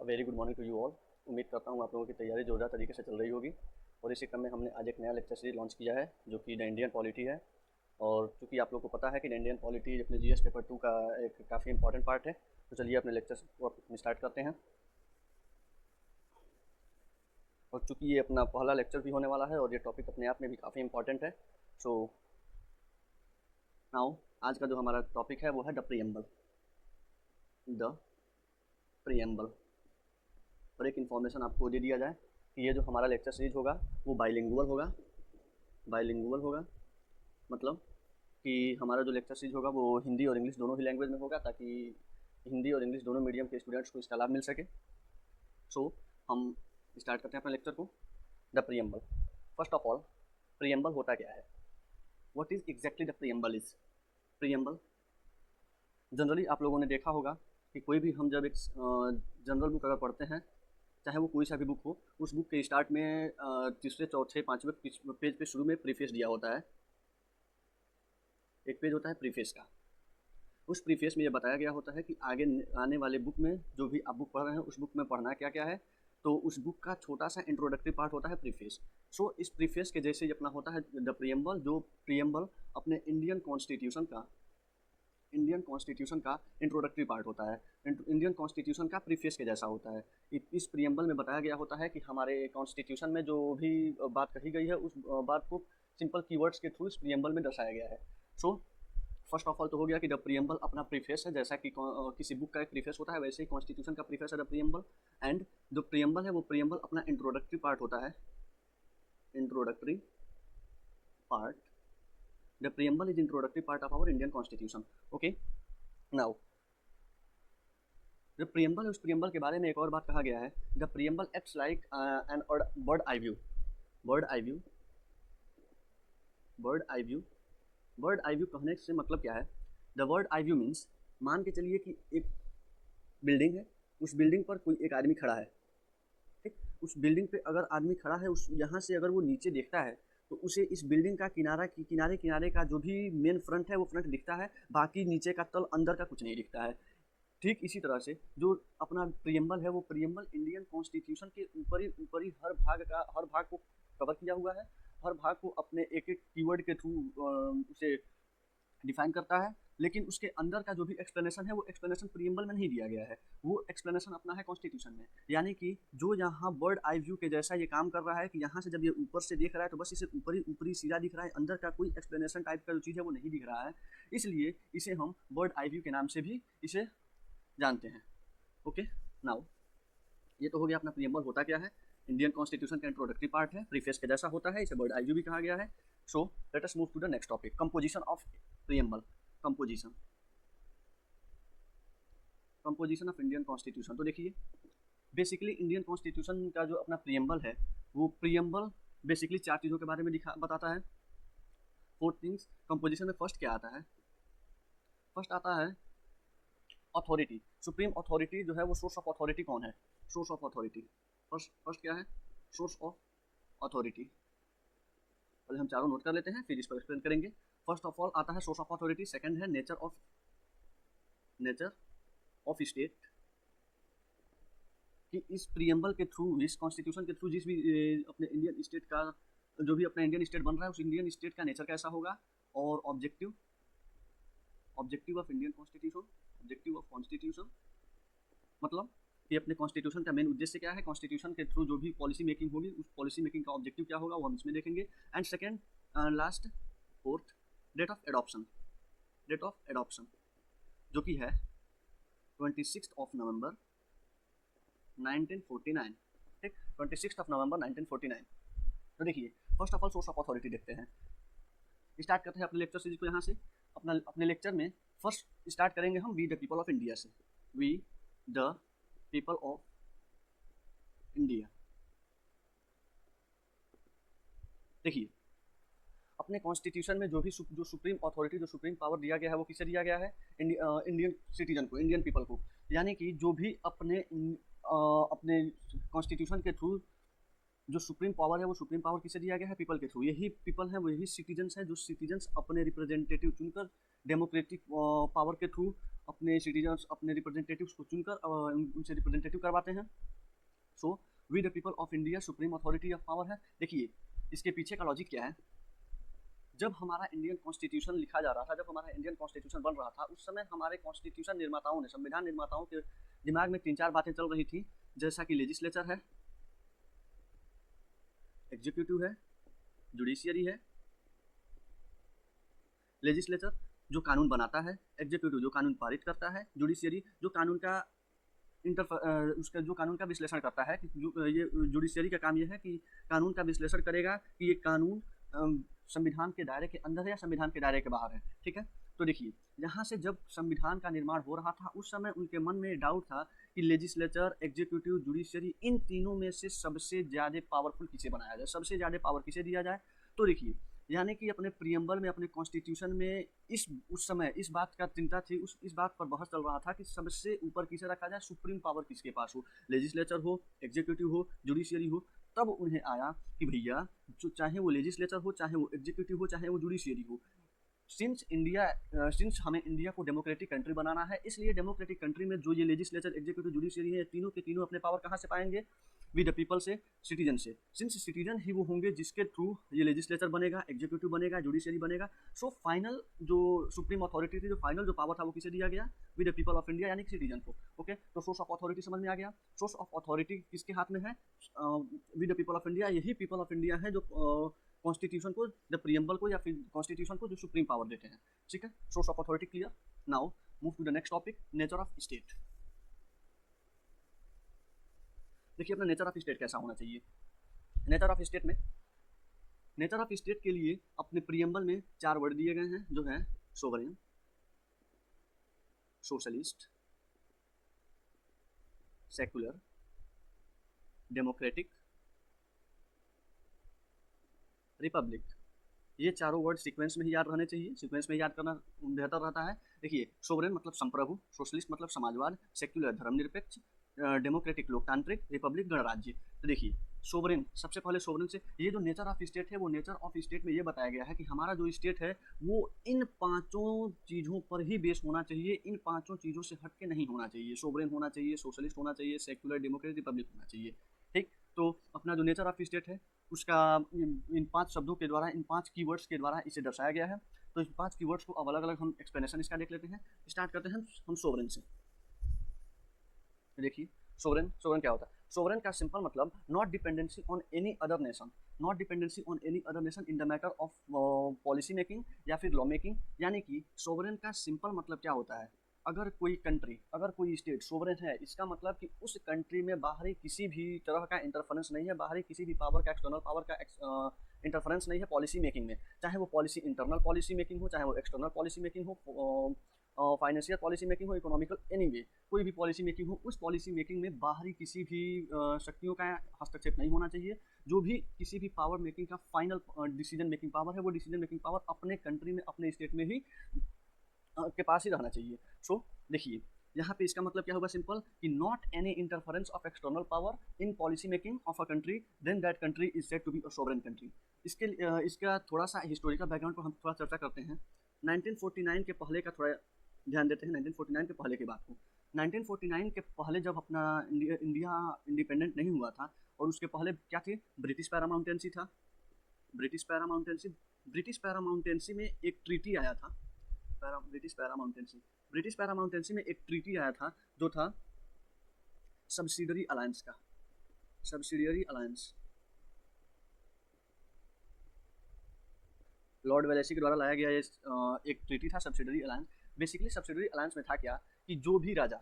Very good morning to you all. उम्मीद करता हूँ आप लोगों की तैयारी जोरदार तरीके से चल रही होगी। और इसी क्रम में हमने आज एक नया लेक्चर सीरीज लॉन्च किया है जो कि द इंडियन पॉलिटी है। और चूँकि आप लोगों को पता है कि द इंडियन पॉलिटी अपने जीएस पेपर 2 का एक काफ़ी इंपॉर्टेंट पार्ट है, तो चलिए अपने लेक्चर को अपने स्टार्ट करते हैं। और चूँकि ये अपना पहला लेक्चर भी होने वाला है और ये टॉपिक अपने आप में भी काफ़ी इंपॉर्टेंट है, सो नाउ आज का जो हमारा टॉपिक है वो है द प्रीएम्बल। The preamble. और एक इन्फॉर्मेशन आपको दे दिया जाए कि ये जो हमारा लेक्चर सीरीज होगा वो बाइलिंगुअल होगा। बाइलिंगुअल होगा मतलब कि हमारा जो लेक्चर सीरीज होगा वो हिंदी और इंग्लिश दोनों ही लैंग्वेज में होगा, ताकि हिंदी और इंग्लिश दोनों मीडियम के स्टूडेंट्स को इसका लाभ मिल सके। सो हम स्टार्ट करते हैं अपने लेक्चर को। The preamble. First of all, preamble होता क्या है? What is exactly the preamble is? Preamble generally आप लोगों ने देखा होगा कि कोई भी हम जब एक जनरल बुक अगर पढ़ते हैं, चाहे वो कोई सा भी बुक हो, उस बुक के स्टार्ट में तीसरे चौथे पाँचवें पेज पे शुरू में प्रीफेस दिया होता है। एक पेज होता है प्रीफेस का। उस प्रीफेस में ये बताया गया होता है कि आगे आने वाले बुक में जो भी आप बुक पढ़ रहे हैं उस बुक में पढ़ना क्या क्या है। तो उस बुक का छोटा सा इंट्रोडक्टरी पार्ट होता है प्रीफेस। सो इस प्रीफेस के जैसे ही अपना होता है द प्रीएम्बल, जो प्रीएम्बल अपने इंडियन कॉन्स्टिट्यूशन का इंट्रोडक्टरी पार्ट होता है। इंडियन कॉन्स्टिट्यूशन का प्रीफेस के जैसा होता है। इस प्रीएम्बल में बताया गया होता है कि हमारे कॉन्स्टिट्यूशन में जो भी बात कही गई है उस बात को सिंपल कीवर्ड्स के थ्रू इस प्रीएम्बल में दर्शाया गया है। सो फर्स्ट ऑफ ऑल तो हो गया कि द प्रीएम्बल अपना प्रीफेस है, जैसा कि किसी बुक का एक प्रीफेस होता है वैसे ही कॉन्स्टिट्यूशन का प्रीफेस है द प्रीएम्बल। एंड जो प्रीएम्बल है वो प्रीएम्बल अपना इंट्रोडक्टरी पार्ट होता है। Introductory part. The preamble is introductory part of our Indian constitution. Okay, now जो प्रीएम्बल है उस प्रीएम्बल के बारे में एक और बात कहा गया है। The preamble acts like an bird eye view. Bird eye view. Bird eye view. Bird eye view कहने से मतलब क्या है? The word eye view means, मान के चलिए कि एक बिल्डिंग है, उस बिल्डिंग पर कोई एक आदमी खड़ा है। ठीक, उस बिल्डिंग पे अगर आदमी खड़ा है, उस यहाँ से अगर वो नीचे देखता है तो उसे इस बिल्डिंग का किनारे किनारे का जो भी मेन फ्रंट है वो फ्रंट दिखता है, बाकी नीचे का तल अंदर का कुछ नहीं दिखता है। ठीक इसी तरह से जो अपना प्रीएम्बल है वो प्रीएम्बल इंडियन कॉन्स्टिट्यूशन के ऊपर ही हर भाग को कवर किया हुआ है। हर भाग को अपने एक एक कीवर्ड के थ्रू उसे डिफाइन करता है, लेकिन उसके अंदर का जो भी एक्सप्लेनेशन है वो एक्सप्लेनेशन प्रीएम्बल में नहीं दिया गया है, वो एक्सप्लेनेशन अपना है कॉन्स्टिट्यूशन में। यानी कि जो यहाँ बर्ड आई व्यू के जैसा ये काम कर रहा है कि यहाँ से जब ये ऊपर से देख रहा है तो बस इसे ऊपरी सीधा दिख रहा है, अंदर का कोई एक्सप्लेनेशन टाइप का जो चीज़ है वो नहीं दिख रहा है। इसलिए इसे हम बर्ड आई व्यू के नाम से भी इसे जानते हैं। ओके, नाउ ये तो हो गया अपना प्रीएम्बल होता क्या है। इंडियन कॉन्स्टिट्यूशन का इंट्रोडक्टरी पार्ट है, प्रीफेस के जैसा होता है, इसे बर्ड आई व्यू भी कहा गया है। So let us move to the next topic, composition of preamble. Composition composition of Indian constitution. तो देखिए, बेसिकली इंडियन कॉन्स्टिट्यूशन का जो अपना प्रीएम्बल है वो प्रीएम्बल बेसिकली चार चीज़ों के बारे में बताता है। 4 थिंग्स। कंपोजिशन में फर्स्ट क्या आता है? फर्स्ट आता है अथॉरिटी। सुप्रीम अथॉरिटी जो है वो सोर्स ऑफ अथॉरिटी कौन है? Source of authority. फर्स्ट क्या है? Source of authority. पहले हम चारों नोट कर लेते हैं फिर इस पर एक्सप्लेन करेंगे। फर्स्ट ऑफ ऑल आता है सोर्स ऑफ अथॉरिटी। सेकंड है नेचर ऑफ स्टेट, कि इस प्रीएम्बल के थ्रू, इस कॉन्स्टिट्यूशन के थ्रू जिस भी अपने इंडियन स्टेट का जो भी अपना इंडियन स्टेट बन रहा है उस इंडियन स्टेट का नेचर कैसा होगा। और objective of Indian constitution. Objective of constitution मतलब कि अपने कॉन्स्टिट्यूशन का मेन उद्देश्य क्या है, कॉन्स्टिट्यूशन के थ्रू जो भी पॉलिसी मेकिंग होगी उस पॉलिसी मेकिंग का ऑब्जेक्टिव क्या होगा वो हम इसमें देखेंगे। And second last fourth, date of adoption. Date of adoption जो कि है 26 नवंबर 1949। ठीक, 26 नवंबर 1949। तो देखिए, first of all source of authority देखते हैं। स्टार्ट करते हैं अपने लेक्चर सीरीज को यहाँ से। अपने लेक्चर में फर्स्ट स्टार्ट करेंगे हम we the people of India से। We the people of India. देखिए, अपने कॉन्स्टिट्यूशन में जो सुप्रीम अथॉरिटी, जो सुप्रीम पावर दिया गया है वो किसे दिया गया है? इंडियन सिटीजन को, इंडियन पीपल को। यानी कि जो भी अपने कॉन्स्टिट्यूशन के थ्रू जो सुप्रीम पावर है वो सुप्रीम पावर किसे दिया गया है? पीपल के थ्रू। यही पीपल है, वो यही सिटीजन्स हैं जो सिटीजन्स अपने रिप्रेजेंटेटिव चुनकर डेमोक्रेटिक पावर के थ्रू अपने सिटीजन्स अपने रिप्रेजेंटेटिव्स को चुनकर उनसे रिप्रेजेंटेटिव करवाते हैं। So we the people of India supreme authority of power है। देखिए इसके पीछे का लॉजिक क्या है। जब हमारा इंडियन कॉन्स्टिट्यूशन लिखा जा रहा था, जब हमारा इंडियन कॉन्स्टिट्यूशन बन रहा था, उस समय हमारे कॉन्स्टिट्यूशन निर्माताओं ने, संविधान निर्माताओं के दिमाग में 3-4 बातें चल रही थी, जैसा कि लेजिस्लेचर है, एग्जीक्यूटिव है, जुडिशियरी है। लेजिस्लेचर जो कानून बनाता है, एग्जीक्यूटिव जो कानून पारित करता है, जुडिशियरी जो कानून का उसका जो कानून का विश्लेषण करता है कि ये जुडिशियरी का काम ये है कि कानून का विश्लेषण करेगा कि ये कानून संविधान के दायरे के अंदर है या संविधान के दायरे के बाहर है। ठीक है, तो देखिए यहाँ से जब संविधान का निर्माण हो रहा था उस समय उनके मन में डाउट था कि लेजिस्लेचर, एग्जीक्यूटिव, जुडिशियरी, इन तीनों में से सबसे ज़्यादा पावरफुल किसे बनाया जाए, सबसे ज़्यादा पावर किसे दिया जाए। तो देखिए यानी कि अपने प्रियम्बल में, अपने कॉन्स्टिट्यूशन में उस समय इस बात का चिंता थी, इस बात पर बहस चल रहा था कि सबसे ऊपर किसे रखा जाए, सुप्रीम पावर किसके पास हो, लेजिस्लेचर हो, एग्जीक्यूटिव हो, जुडिशियरी हो। तब उन्हें आया कि भैया जो चाहे वो लेजिस्लेचर हो, चाहे वो एग्जीक्यूटिव हो, चाहे वो जुडिशियरी हो, सिंस हमें इंडिया को डेमोक्रेटिक कंट्री बनाना है, इसलिए डेमोक्रेटिक कंट्री में जो ये लेजिस्लेचर, एग्जीक्यूटिव, जुडिशियरी है, तीनों के तीनों अपने पावर कहाँ से पाएंगे? विद द पीपल से, सिटीजन से। सिंस सिटीजन ही वो होंगे जिसके थ्रू ये लेजिस्लेचर बनेगा, एग्जीक्यूटिव बनेगा, जुडिशियरी बनेगा। सो फाइनल जो सुप्रीम अथॉरिटी थी, जो फाइनल जो पावर था वो किसे दिया गया? With the people of India, यानी कि सिटीजन को। ओके, तो सोर्स ऑफ अथॉरिटी समझ में आ गया। सोर्स ऑफ अथॉरिटी किसके हाथ में है? With the people of India. यही पीपल ऑफ इंडिया है जो कॉन्स्टिट्यूशन को, द प्रियम्बल को या फिर कॉन्स्टिट्यूशन को जो सुप्रीम पावर देते हैं। ठीक है, source of authority clear. Now move to the next topic, nature of state. देखिए अपना नेचर ऑफ स्टेट कैसा होना चाहिए। नेचर ऑफ स्टेट में, नेचर ऑफ स्टेट के लिए अपने प्रियम्बल में 4 वर्ड दिए गए हैं जो हैं sovereign, socialist, secular, democratic, Republic. ये चारों वर्ड सीक्वेंस में ही याद रहने चाहिए, सीक्वेंस में याद करना बेहतर रहता है। देखिए सोवरेन मतलब संप्रभु, सोशलिस्ट मतलब समाजवाद, सेक्युलर धर्मनिरपेक्ष, डेमोक्रेटिक लोकतांत्रिक, रिपब्लिक गणराज्य। तो देखिए सोवरेन, सबसे पहले सोवरेन से ये जो नेचर ऑफ स्टेट है, वो नेचर ऑफ स्टेट में ये बताया गया है कि हमारा जो स्टेट है वो इन 5 चीज़ों पर ही बेस होना चाहिए, इन 5 चीज़ों से हट के नहीं होना चाहिए। सोवरेन होना चाहिए, सोशलिस्ट होना चाहिए, सेक्युलर, डेमोक्रेटिक, रिपब्लिक होना चाहिए। ठीक, तो अपना जो नेचर ऑफ स्टेट है उसका इन 5 शब्दों के द्वारा, इन 5 कीवर्ड्स के द्वारा इसे दर्शाया गया है। तो इस 5 कीवर्ड्स को अब अलग अलग हम एक्सप्लेनेशन इसका देख लेते हैं। स्टार्ट करते हैं हम सोवरेन से। देखिए सोवरेन, सोवरेन क्या होता है? सोवरेन का सिंपल मतलब not dependency on any other nation, not dependency on any other nation in the matter of policy making या फिर लॉ मेकिंग। यानी कि सोवरेन का सिंपल मतलब क्या होता है? अगर कोई कंट्री, अगर कोई स्टेट सोवरेन है, इसका मतलब कि उस कंट्री में बाहरी किसी भी तरह का इंटरफेरेंस नहीं है, बाहरी किसी भी पावर का, एक्सटर्नल पावर का इंटरफेरेंस नहीं है पॉलिसी मेकिंग में। चाहे वो पॉलिसी इंटरनल पॉलिसी मेकिंग हो, चाहे वो एक्सटर्नल पॉलिसी मेकिंग हो, फाइनेंशियल पॉलिसी मेकिंग हो, इकोनॉमिकल, एनीवे कोई भी पॉलिसी मेकिंग हो, उस पॉलिसी मेकिंग में बाहरी किसी भी शक्तियों का हस्तक्षेप नहीं होना चाहिए। जो भी किसी भी पावर मेकिंग का फाइनल डिसीजन मेकिंग पावर है, वो डिसीजन मेकिंग पावर अपने कंट्री में, अपने स्टेट में ही के पास ही रहना चाहिए। सो देखिए यहाँ पे इसका मतलब क्या होगा? सिंपल कि not any interference of external power in policy making of a country, then that country is said to be a sovereign country. इसका थोड़ा सा हिस्टोरिकल बैकग्राउंड पर हम थोड़ा चर्चा करते हैं। 1949 के पहले का थोड़ा ध्यान देते हैं, 1949 के पहले की बात को। 1949 के पहले जब अपना इंडिया इंडिपेंडेंट नहीं हुआ था, और उसके पहले क्या थी? ब्रिटिश पैरामाउंटेंसी था। ब्रिटिश पैरामाउंटेंसी, ब्रिटिश पैरामाउंटेंसी में एक ट्रीटी आया था। ब्रिटिश पैरामाउंटेंसी में एक ट्रीटी आया था जो था सब्सिडरी अलायंस का, सब्सिडियरी अलायंस। लॉर्ड वेलेसी के द्वारा लाया गया ये एक ट्रीटी था, subsidiary alliance. Basically subsidiary alliance में था क्या कि जो भी राजा,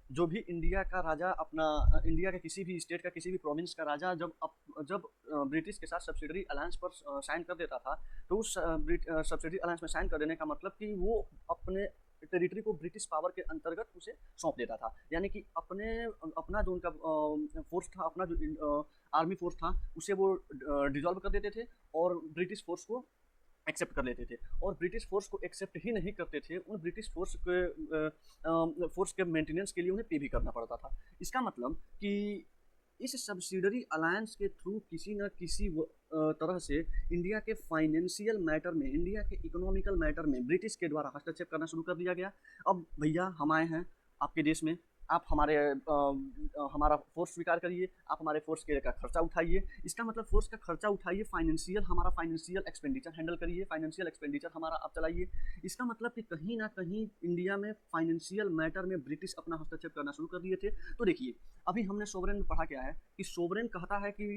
जो भी इंडिया का राजा, अपना इंडिया के किसी भी स्टेट का, किसी भी प्रोविंस का राजा जब ब्रिटिश के साथ सब्सिडरी अलायंस पर साइन कर देता था, तो उस सब्सिडरी अलायंस में साइन कर देने का मतलब कि वो अपने टेरिटरी को ब्रिटिश पावर के अंतर्गत उसे सौंप देता था। यानी कि अपना जो उनका फोर्स था, अपना जो आर्मी फोर्स था, उसे वो डिजॉल्व कर देते थे और ब्रिटिश फोर्स को एक्सेप्ट कर लेते थे। और ब्रिटिश फोर्स को एक्सेप्ट ही नहीं करते थे, उन ब्रिटिश फोर्स के मेंटेनेंस के लिए उन्हें पे भी करना पड़ता था। इसका मतलब कि इस सब्सिडरी अलायंस के थ्रू किसी न किसी तरह से इंडिया के फाइनेंशियल मैटर में, इंडिया के इकोनॉमिकल मैटर में ब्रिटिश के द्वारा हस्तक्षेप करना शुरू कर दिया गया। अब भैया हम आए हैं आपके देश में, आप हमारा फोर्स स्वीकार करिए, आप हमारे फोर्स के का खर्चा उठाइए। इसका मतलब फोर्स का खर्चा उठाइए, हमारा फाइनेंशियल एक्सपेंडिचर हैंडल करिए, फाइनेंशियल एक्सपेंडिचर हमारा आप चलाइए। इसका मतलब कि कहीं ना कहीं इंडिया में फाइनेंशियल मैटर में ब्रिटिश अपना हस्तक्षेप करना शुरू कर दिए थे। तो देखिए, अभी हमने सोवरेन में पढ़ा क्या है कि सोवरेन कहता है कि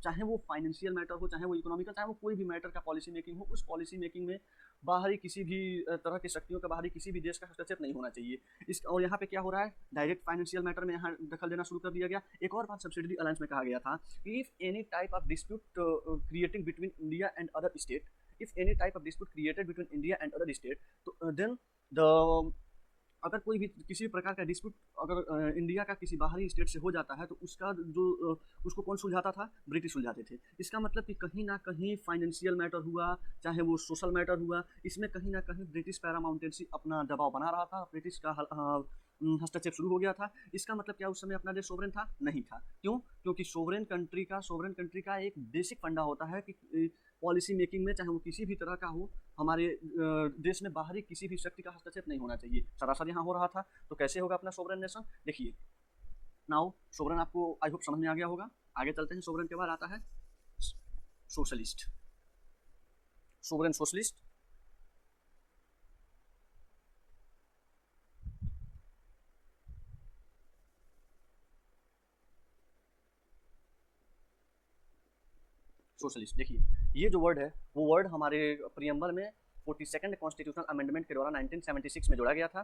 चाहे वो फाइनेंशियल मैटर हो, चाहे वो इकोनॉमिकल, चाहे वो कोई भी मैटर का पॉलिसी मेकिंग हो, उस पॉलिसी मेकिंग में बाहरी किसी भी तरह की शक्तियों का, बाहरी किसी भी देश का हस्तक्षेप नहीं होना चाहिए। और यहाँ पे क्या हो रहा है, डायरेक्ट फाइनेंशियल मैटर में यहाँ दखल देना शुरू कर दिया गया। एक और बात सब्सिडरी अलायंस में कहा गया था कि if any type of dispute creating between India and other state, if any type of dispute created between India and other state, तो देन द अगर कोई भी किसी भी प्रकार का डिस्प्यूट अगर इंडिया का किसी बाहरी स्टेट से हो जाता है तो उसका जो उसको कौन सुलझाता था, ब्रिटिश सुलझाते थे। इसका मतलब कि कहीं ना कहीं फाइनेंशियल मैटर हुआ, चाहे वो सोशल मैटर हुआ, इसमें कहीं ना कहीं ब्रिटिश पैरामाउंटेंसी अपना दबाव बना रहा था, ब्रिटिश का हस्तक्षेप शुरू हो गया था। इसका मतलब क्या उस समय अपना देश सोवरेन था? नहीं था। क्यों? क्योंकि सोवरेन कंट्री का एक बेसिक फंडा होता है कि पॉलिसी मेकिंग में, चाहे वो किसी भी तरह का हो, हमारे देश में बाहरी किसी भी शक्ति का हस्तक्षेप नहीं होना चाहिए। सरासर यहाँ हो रहा था, तो कैसे होगा अपना सोवरेन नेशन? देखिए, नाउ सोवरेन आपको आई होप समझ में आ गया होगा। आगे चलते हैं। सोवरेन के बाद आता है सोशलिस्ट। Sovereign socialist, socialist. देखिए, ये जो वर्ड है वो वर्ड हमारे प्रियम्बल में 42nd कॉन्स्टिट्यूशनल अमेंडमेंट के द्वारा 1976 में जोड़ा गया था।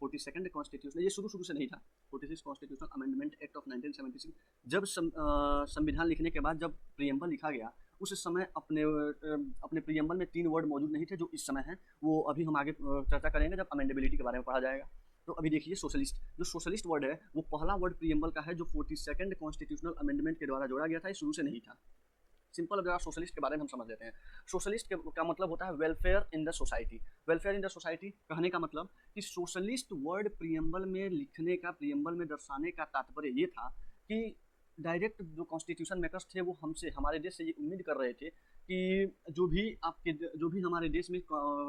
42nd कॉन्स्टिट्यूशन, ये शुरू से नहीं था। 46 कॉन्स्टिट्यूशनल अमेंडमेंट एक्ट ऑफ 1976 जब संविधान लिखने के बाद जब प्रियम्बल लिखा गया, उस समय अपने प्रियम्बल में 3 वर्ड मौजूद नहीं थे जो इस समय हैं। वो अभी हम आगे चर्चा करेंगे जब अमेंडेबिलिटी के बारे में पढ़ा जाएगा। तो अभी देखिए, सोशलिस्ट, जो सोशलिस्ट वर्ड है वो पहला वर्ड प्रियम्बल का है जो 42nd कॉन्स्टिट्यूशनल अमेंडमेंट के द्वारा जोड़ा गया था। ये शुरू से नहीं था। सिंपल अगर सोशलिस्ट के बारे में हम समझ लेते हैं। सोशलिस्ट का मतलब होता है welfare in the society. Welfare in the society कहने का मतलब कि सोशलिस्ट वर्ड प्रियम्बल में लिखने का, प्रियम्बल में दर्शाने का तात्पर्य ये था कि डायरेक्ट जो कॉन्स्टिट्यूशन मेकर्स थे वो हमसे, हमारे देश से ये उम्मीद कर रहे थे कि जो भी हमारे देश में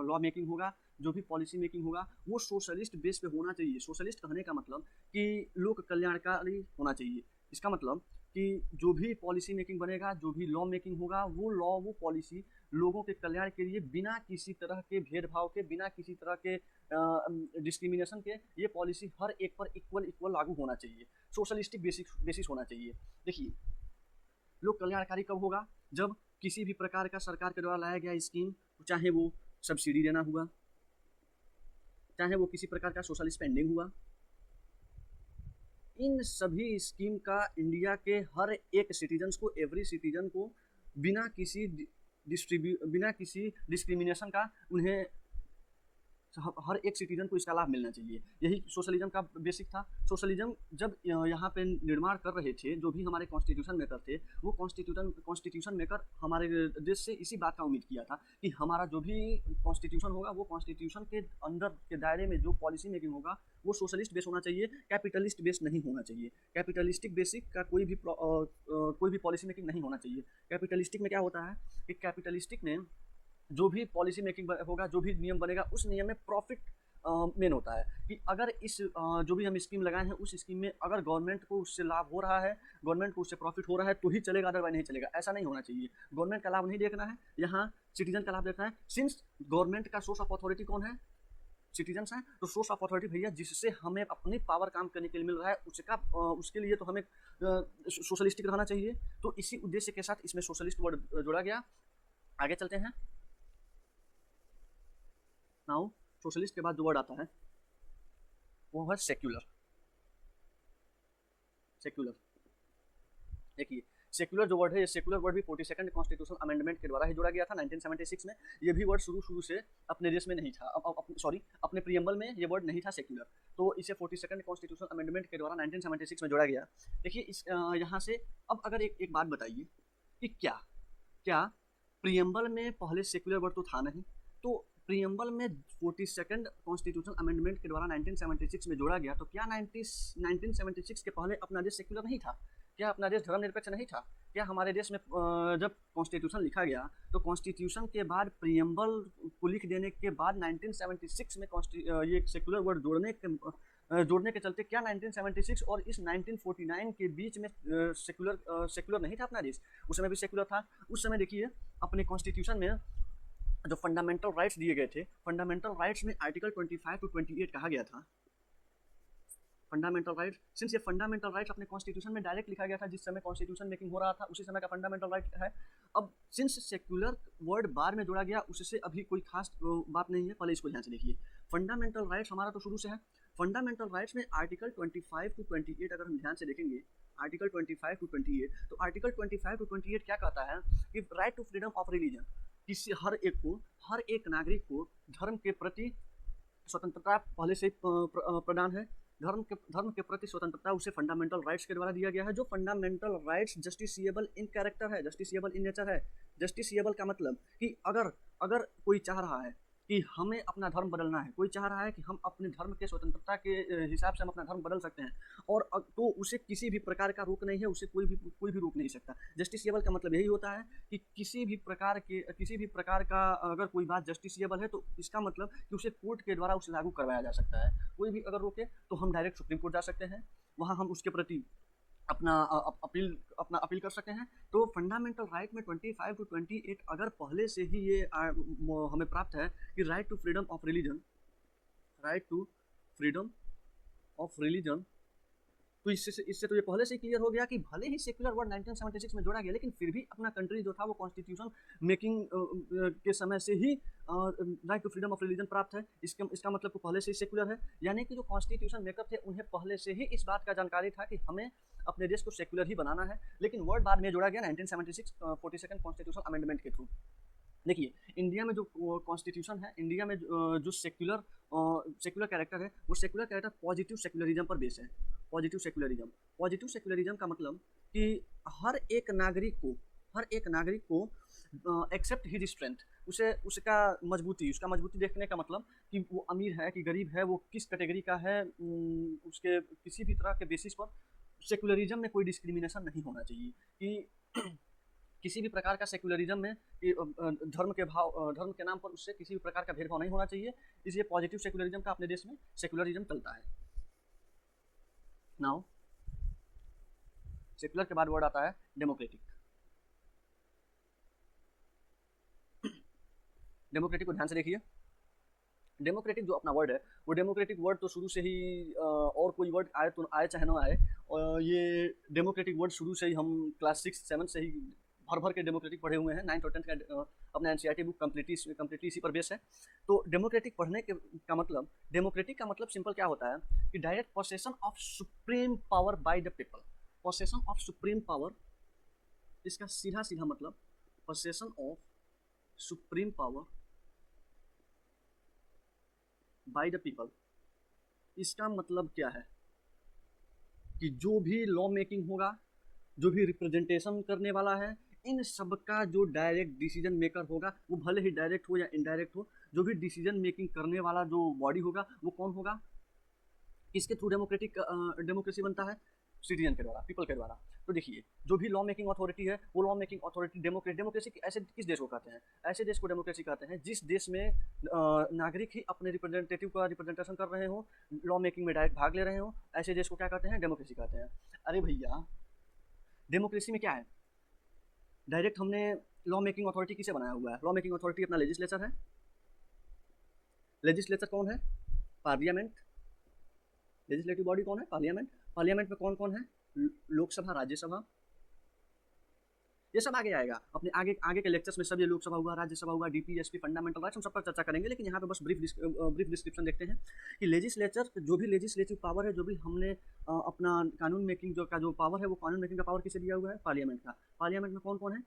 लॉ मेकिंग होगा, जो भी पॉलिसी मेकिंग होगा, वो सोशलिस्ट बेस पे होना चाहिए। सोशलिस्ट कहने का मतलब कि लोक कल्याणकारी होना चाहिए। इसका मतलब कि जो भी पॉलिसी मेकिंग बनेगा, जो भी लॉ मेकिंग होगा, वो पॉलिसी लोगों के कल्याण के लिए, बिना किसी तरह के भेदभाव के, बिना किसी तरह के डिस्क्रिमिनेशन के, ये पॉलिसी हर एक पर इक्वल लागू होना चाहिए। सोशलिस्टिक बेसिस होना चाहिए। देखिए, लोक कल्याणकारी कब होगा? जब किसी भी प्रकार का सरकार के द्वारा लाया गया स्कीम, चाहे वो सब्सिडी देना हुआ, चाहे वो किसी प्रकार का सोशल स्पेंडिंग हुआ, इन सभी स्कीम का इंडिया के हर एक सिटीजन्स को, एवरी सिटीजन को बिना किसी डिस्क्रिमिनेशन का उन्हें हर एक सिटीजन को इसका लाभ मिलना चाहिए। यही सोशलिज्म का बेसिक था। सोशलिज्म जब यहाँ पे निर्माण कर रहे थे, जो भी हमारे कॉन्स्टिट्यूशन मेकर थे, वो कॉन्स्टिट्यूशन मेकर हमारे देश से इसी बात का उम्मीद किया था कि हमारा जो भी कॉन्स्टिट्यूशन होगा, वो कॉन्स्टिट्यूशन के अंदर के दायरे में जो पॉलिसी मेकिंग होगा वो सोशलिस्ट बेस होना चाहिए, कैपिटलिस्ट बेस नहीं होना चाहिए। कैपिटलिस्टिक बेसिक का कोई भी पॉलिसी मेकिंग नहीं होना चाहिए। कैपिटलिस्टिक में क्या होता है कि कैपिटलिस्टिक में जो भी पॉलिसी मेकिंग होगा, जो भी नियम बनेगा, उस नियम में प्रॉफिट मेन होता है कि अगर जो भी हम स्कीम लगाए हैं, उस स्कीम में अगर गवर्नमेंट को उससे लाभ हो रहा है, गवर्नमेंट को उससे प्रॉफिट हो रहा है तो ही चलेगा, अदरवाइज नहीं चलेगा। ऐसा नहीं होना चाहिए। गवर्नमेंट का लाभ नहीं देखना है, यहाँ सिटीजन का लाभ देखना है। सिंस गवर्नमेंट का सोर्स ऑफ अथॉरिटी कौन है? सिटीजन्स हैं। तो सोर्स ऑफ अथॉरिटी भैया जिससे हमें अपनी पावर काम करने के लिए मिल रहा है, उसके लिए तो हमें सोशलिस्टिक रहना चाहिए। तो इसी उद्देश्य के साथ इसमें सोशलिस्ट वर्ड जोड़ा गया। आगे चलते हैं। नाउ सोशलिस्ट के बाद जो वर्ड आता है वो है सेक्युलर। सेक्युलर, देखिए, सेक्युलर जो वर्ड है, ये सेक्युलर वर्ड भी 42nd कॉन्स्टिट्यूशनल अमेंडमेंट के द्वारा ही जोड़ा गया था 1976 में। ये भी वर्ड शुरू से अपने देश में नहीं था, अपने प्रियम्बल में ये वर्ड नहीं था सेक्युलर। तो इसे 42nd कॉन्स्टिट्यूशनल अमेंडमेंट के द्वारा 1976 में जोड़ा गया। देखिए, यहाँ से अब अगर एक बात बताइए कि क्या प्रियम्बल में पहले सेक्युलर वर्ड तो था नहीं, तो प्रीएम्बल में 42nd कॉन्स्टिट्यूशनल अमेंडमेंट के द्वारा 1976 में जोड़ा गया, तो क्या 1976 के पहले अपना देश सेक्युलर नहीं था? क्या अपना देश धर्मनिरपेक्ष नहीं था? क्या हमारे देश में जब कॉन्स्टिट्यूशन लिखा गया तो कॉन्स्टिट्यूशन के बाद प्रीएम्बल को लिख देने के बाद 1976 में ये सेक्युलर वर्ड जोड़ने के चलते क्या 1976 और इस 1949 के बीच में सेक्युलर नहीं था अपना देश? उस समय भी सेक्युलर था। उस समय देखिए अपने कॉन्स्टिट्यूशन में जो फंडामेंटल राइट्स दिए गए थे, फंडामेंटल राइट्स में आर्टिकल 25 टू 28 कहा गया था फंडामेंटल राइट्स। सिंस ये फंडामेंटल राइट्स अपने कॉन्स्टिट्यूशन में डायरेक्ट लिखा गया था, जिस समय कॉन्स्टिट्यूशन मेकिंग हो रहा था उसी समय का फंडामेंटल राइट है। अब सिंस सेक्युलर वर्ड बाद में जोड़ा गया, उससे अभी कोई खास बात नहीं है, पहले इसको ध्यान से देखिए। फंडामेंटल राइट्स हमारा तो शुरू से है। फंडामेंटल राइट्स में आर्टिकल 25 टू 28 अगर हम ध्यान से देखेंगे, आर्टिकल 25 टू 28, तो आर्टिकल 25 टू 28 क्या कहता है कि right to freedom of religion, किसी हर एक नागरिक को धर्म के प्रति स्वतंत्रता पहले से प्रदान है। धर्म के प्रति स्वतंत्रता उसे फंडामेंटल राइट्स के द्वारा दिया गया है। जो फंडामेंटल राइट्स जस्टिसिएबल इन कैरेक्टर है, जस्टिसिएबल इन नेचर है। जस्टिसिएबल का मतलब कि अगर कोई चाह रहा है कि हमें अपना धर्म बदलना है, कोई चाह रहा है कि हम अपने धर्म के स्वतंत्रता के हिसाब से हम अपना धर्म बदल सकते हैं, और तो उसे किसी भी प्रकार का रोक नहीं है, उसे कोई भी रोक नहीं सकता। जस्टिसिएबल का मतलब यही होता है कि किसी भी प्रकार का अगर कोई बात जस्टिसिएबल है तो इसका मतलब कि उसे कोर्ट के द्वारा उसे लागू करवाया जा सकता है। कोई भी अगर रोके तो हम डायरेक्ट सुप्रीम कोर्ट जा सकते हैं, वहाँ हम उसके प्रति अपना अपील कर सकते हैं। तो फंडामेंटल राइट में 25 टू 28 अगर पहले से ही ये हमें प्राप्त है कि right to freedom of religion, तो इससे तो ये पहले से ही क्लियर हो गया कि भले ही सेक्युलर वर्ड 1976 में जोड़ा गया, लेकिन फिर भी अपना कंट्री जो था वो कॉन्स्टिट्यूशन मेकिंग के समय से ही right to freedom of religion प्राप्त है। इसका मतलब तो पहले से ही सेक्युलर है, यानी कि जो कॉन्स्टिट्यूशन मेकर थे उन्हें पहले से ही इस बात का जानकारी था कि हमें अपने देश को सेक्युलर ही बनाना है। लेकिन वर्ड बाद में जोड़ा गया 1976 42nd कॉन्स्टिट्यूशन अमेंडमेंट के थ्रू। देखिए इंडिया में जो कॉन्स्टिट्यूशन है, इंडिया में जो सेक्युलर कैरेक्टर है, वो सेक्युलर कैरेक्टर पॉजिटिव सेक्युलरिज्म पर बेस है। पॉजिटिव सेक्युलरिज्म का मतलब कि हर एक नागरिक को एक्सेप्ट हिज स्ट्रेंथ, उसका मजबूती देखने का मतलब कि वो अमीर है कि गरीब है, वो किस कैटेगरी का है, उसके किसी भी तरह के बेसिस पर सेक्युलरिज्म में कोई डिस्क्रिमिनेशन नहीं होना चाहिए कि किसी भी प्रकार का सेक्युलरिज्म में धर्म के नाम पर उससे किसी भी प्रकार का भेदभाव नहीं होना चाहिए। इसलिए पॉजिटिव सेक्युलरिज्म का अपने देश में सेक्युलरिज्म चलता है। नाउ सेक्युलर के बाद वर्ड आता है डेमोक्रेटिक। डेमोक्रेटिक को ध्यान से देखिए। डेमोक्रेटिक जो अपना वर्ड है, वो डेमोक्रेटिक वर्ड तो शुरू से ही और कोई वर्ड आए तो आए चाहे ना आए, और ये डेमोक्रेटिक वर्ड शुरू से ही हम क्लास 6-7 से ही भर के डेमोक्रेटिक पढ़े हुए हैं। 9th और 10th का अपना एनसीईआरटी बुक कम्प्लीटली इसी पर बेस है। तो डेमोक्रेटिक पढ़ने का मतलब, डेमोक्रेटिक का मतलब सिंपल क्या होता है कि direct possession of supreme power by the people. Possession of supreme power, इसका सीधा मतलब possession of supreme power by the people. इसका मतलब क्या है कि जो भी लॉ मेकिंग होगा, जो भी रिप्रेजेंटेशन करने वाला है, इन सब का जो डायरेक्ट डिसीजन मेकर होगा, वो भले ही डायरेक्ट हो या इनडायरेक्ट हो, जो भी डिसीजन मेकिंग करने वाला जो बॉडी होगा वो कौन होगा, किसके थ्रू डेमोक्रेसी बनता है? सिटीजन के द्वारा, पीपल के द्वारा। तो देखिए जो भी लॉ मेकिंग अथॉरिटी है, वो लॉ मेकिंग अथॉरिटी डेमोक्रेसी ऐसे किस देश को कहते हैं? ऐसे देश को डेमोक्रेसी कहते हैं जिस देश में नागरिक ही अपने रिप्रेजेंटेटिव का रिप्रेजेंटेशन कर रहे हो, लॉ मेकिंग में डायरेक्ट भाग ले रहे हो, ऐसे देश को क्या कहते हैं? डेमोक्रेसी कहते हैं। अरे भैया डेमोक्रेसी में क्या है? डायरेक्ट हमने लॉ मेकिंग अथॉरिटी किसे बनाया हुआ है? लॉ मेकिंग अथॉरिटी अपना लेजिस्लेचर है। लेजिस्लेचर कौन है? पार्लियामेंट। लेजिस्लेटिव बॉडी कौन है? पार्लियामेंट। पार्लियामेंट में कौन कौन है? लोकसभा, राज्यसभा, ये सब आगे आएगा अपने आगे के लेक्चर्स में। सब ये लोकसभा हुआ, राज्यसभा हुआ, डीपीएसपी, फंडामेंटल राइट्स, हम सब पर चर्चा करेंगे। लेकिन यहाँ पे बस ब्रीफ डिस्क्रिप्शन देखते हैं कि लेजिस्लेचर, जो भी लेजिस्लेटिव पावर है, जो भी हमने अपना कानून मेकिंग जो पावर है, वो कानून मेकिंग का पावर किसे दिया हुआ है? पार्लियामेंट का। पार्लियामेंट में कौन कौन है?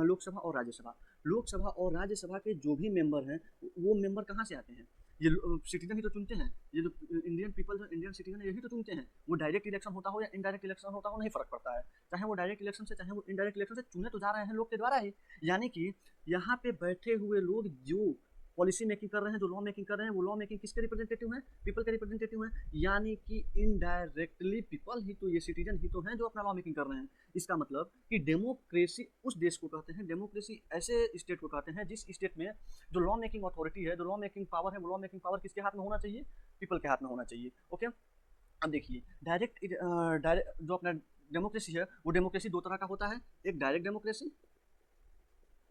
लोकसभा और राज्यसभा। लोकसभा और राज्यसभा के जो भी मेंबर हैं, वो मेंबर कहाँ से आते हैं? ये सिटीजन ही तो चुनते हैं। ये जो इंडियन पीपल, जो इंडियन सिटीजन है, यही तो चुनते हैं। वो डायरेक्ट इलेक्शन होता हो या इनडायरेक्ट इलेक्शन होता हो, नहीं फर्क पड़ता है। चाहे वो डायरेक्ट इलेक्शन से, चाहे वो इनडायरेक्ट इलेक्शन से, चुने तो जा रहे हैं लोग के द्वारा ही। यानी कि यहाँ पे बैठे हुए लोग जो पॉलिसी मेकिंग कर रहे हैं, जो लॉ मेकिंग कर रहे हैं, वो लॉ मेकिंग किसके रिप्रेजेंटेटिव हैं? पीपल के रिप्रेजेंटेटिव हैं, यानी कि इनडायरेक्टली पीपल ही तो, ये सिटीजन ही तो हैं जो अपना लॉ मेकिंग कर रहे हैं। इसका मतलब कि डेमोक्रेसी उस देश को कहते हैं, डेमोक्रेसी ऐसे स्टेट को कहते हैं जिस स्टेट में जो लॉ मेकिंग अथॉरिटी है, जो लॉ मेकिंग पावर है, वो लॉ मेकिंग पावर किसके हाथ में होना चाहिए? पीपल के हाथ में होना चाहिए। ओके, अब देखिए डायरेक्ट जो अपना डेमोक्रेसी है, वो डेमोक्रेसी दो तरह का होता है, एक डायरेक्ट डेमोक्रेसी,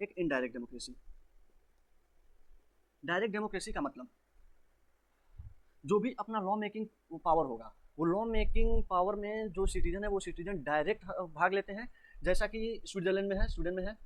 एक इनडायरेक्ट डेमोक्रेसी। डायरेक्ट डेमोक्रेसी का मतलब जो भी अपना लॉ मेकिंग पावर होगा, वो लॉ मेकिंग पावर में जो सिटीजन है वो सिटीजन डायरेक्ट भाग लेते हैं। जैसा कि स्विट्जरलैंड में है, स्वीडन में है,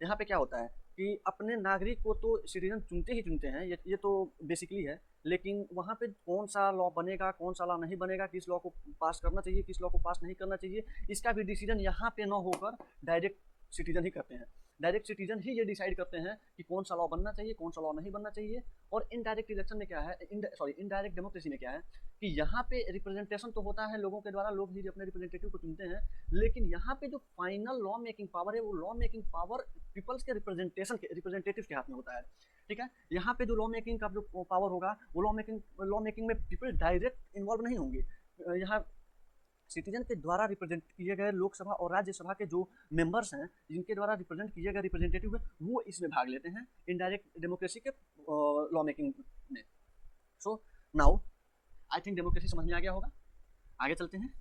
यहाँ पे क्या होता है कि अपने नागरिक को तो सिटीजन चुनते ही चुनते हैं, ये तो बेसिकली है, लेकिन वहाँ पे कौन सा लॉ बनेगा, कौन सा लॉ नहीं बनेगा, किस लॉ को पास करना चाहिए, किस लॉ को पास नहीं करना चाहिए, इसका भी डिसीजन यहाँ पे न होकर डायरेक्ट सिटीजन ही करते हैं। डायरेक्ट सिटीजन ही ये डिसाइड करते हैं कि कौन सा लॉ बनना चाहिए, कौन सा लॉ नहीं बनना चाहिए। और इनडायरेक्ट इलेक्शन में क्या है, इनडायरेक्ट डेमोक्रेसी में क्या है कि यहाँ पे रिप्रेजेंटेशन तो होता है लोगों के द्वारा, लोग ही अपने रिप्रेजेंटेटिव को चुनते हैं, लेकिन यहाँ पे जो फाइनल लॉ मेकिंग पावर है, वो लॉ मेकिंग पावर पीपल्स के रिप्रेजेंटेटिव के हाथ में होता है। ठीक है, यहाँ पे जो लॉ मेकिंग का जो पावर होगा, वो लॉ मेकिंग में पीपल डायरेक्ट इन्वॉल्व नहीं होंगे। यहाँ सिटीजन के द्वारा रिप्रेजेंट किए गए लोकसभा और राज्यसभा के जो मेंबर्स हैं, जिनके द्वारा रिप्रेजेंट किए गए रिप्रेजेंटेटिव है, वो इसमें भाग लेते हैं इनडायरेक्ट डेमोक्रेसी के लॉ मेकिंग में। So now I think democracy समझ में आ गया होगा। आगे चलते हैं।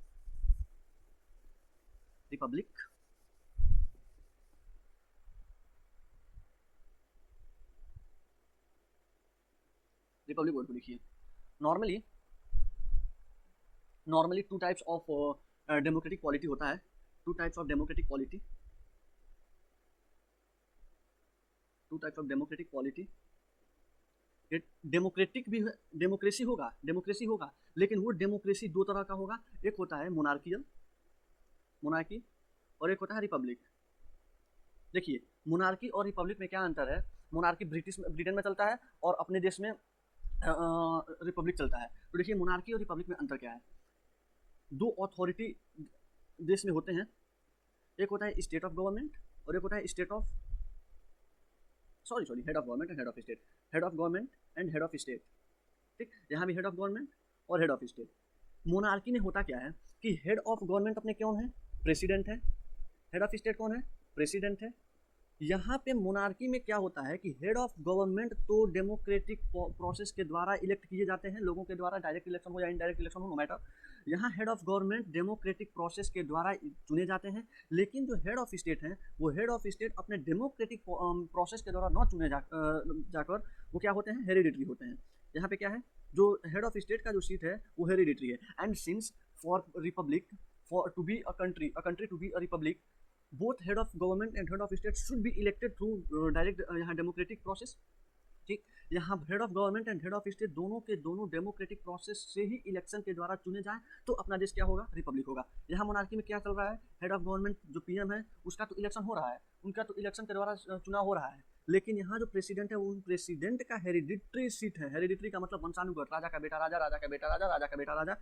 रिपब्लिक, रिपब्लिक वर्ड को लिखिए। Normally two types of democratic polity होता है, two types of democratic polity, two types of democratic polity. Democratic भी डेमोक्रेसी होगा, लेकिन वो डेमोक्रेसी दो तरह का होगा, एक होता है मोनार्की और एक होता है रिपब्लिक। देखिए, मोनार्की और रिपब्लिक में क्या अंतर है? मोनार्की ब्रिटेन में चलता है और अपने देश में रिपब्लिक चलता है। तो देखिए, मोनार्की और रिपब्लिक में अंतर क्या है? दो अथॉरिटी देश में होते हैं, एक होता है स्टेट ऑफ गवर्नमेंट और एक होता है state of head of government and head of state, head of government and head of state. ठीक, यहाँ भी हेड ऑफ गवर्नमेंट और हेड ऑफ स्टेट। मोनार्की में होता क्या है कि हेड ऑफ गवर्नमेंट अपने कौन है? प्रेसिडेंट है। हेड ऑफ स्टेट कौन है? प्रेसिडेंट है। यहाँ पे मोनार्की में क्या होता है कि हेड ऑफ गवर्नमेंट तो डेमोक्रेटिक प्रोसेस के द्वारा इलेक्ट किए जाते हैं, लोगों के द्वारा, डायरेक्ट इलेक्शन हो या इनडायरेक्ट इलेक्शन हो, नो मैटर। यहाँ head of government democratic process के द्वारा चुने जाते हैं, लेकिन जो हेड ऑफ स्टेट हैं, वो हेड ऑफ स्टेट अपने डेमोक्रेटिक प्रोसेस के द्वारा न चुने जाकर वो क्या होते हैं? हेरिडिटरी होते हैं। यहाँ पे क्या है, जो हेड ऑफ स्टेट का जो सीट है वो हेरिडिटरी है। And since for republic, for to be a country to be a republic, both head of government and head of state should be elected through direct यहाँ democratic process. ठीक, यहाँ head of government and head of state दोनों के दोनों democratic process से ही election के द्वारा चुने जाएं तो अपना देश क्या होगा? रिपब्लिक होगा। यहाँ मोनार्की में क्या चल रहा है? हेड ऑफ गवर्नमेंट जो पीएम है, उसका तो इलेक्शन हो रहा है, उनका तो इलेक्शन के द्वारा चुनाव हो रहा है, लेकिन यहाँ जो प्रेसिडेंट है, वो प्रेसिडेंट का हेरिडिटरी सीट है। हेरिडिटरी का मतलब वंशानुगत, राजा का बेटा राजा, राजा का बेटा राजा, राजा का बेटा राजा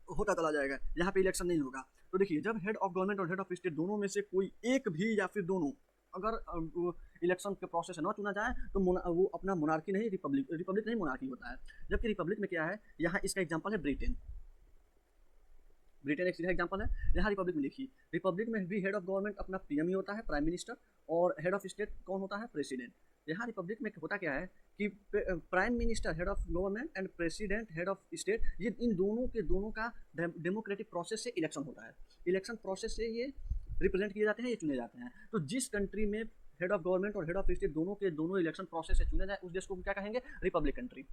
होता चला जाएगा, यहाँ पे इलेक्शन नहीं होगा। तो देखिए, जब हेड ऑफ गवर्नमेंट और हेड ऑफ स्टेट दोनों में से कोई एक भी या फिर दोनों अगर इलेक्शन के प्रोसेस से न चुना जाए तो वो अपना मोनार्की नहीं, रिपब्लिक नहीं, मोनार्की होता है। जबकि रिपब्लिक में क्या है, यहाँ इसका एग्जांपल है ब्रिटेन एक सीधा एग्जांपल है। यहाँ रिपब्लिक में देखिए, रिपब्लिक में भी हेड ऑफ गवर्नमेंट अपना पीएम ही होता है, प्राइम मिनिस्टर, और हेड ऑफ स्टेट कौन होता है? प्रेसिडेंट। यहाँ रिपब्लिक में होता क्या है कि prime minister head of government and president head of state, ये इन दोनों के दोनों का डेमोक्रेटिक प्रोसेस से इलेक्शन होता है, इलेक्शन प्रोसेस से ये रिप्रेजेंट किए जाते हैं, ये चुने जाते हैं। तो जिस कंट्री में हेड ऑफ गवर्नमेंट और हेड ऑफ स्टेट दोनों के दोनों इलेक्शन प्रोसेस से चुने जाए, उस देश को क्या कहेंगे? Republic country.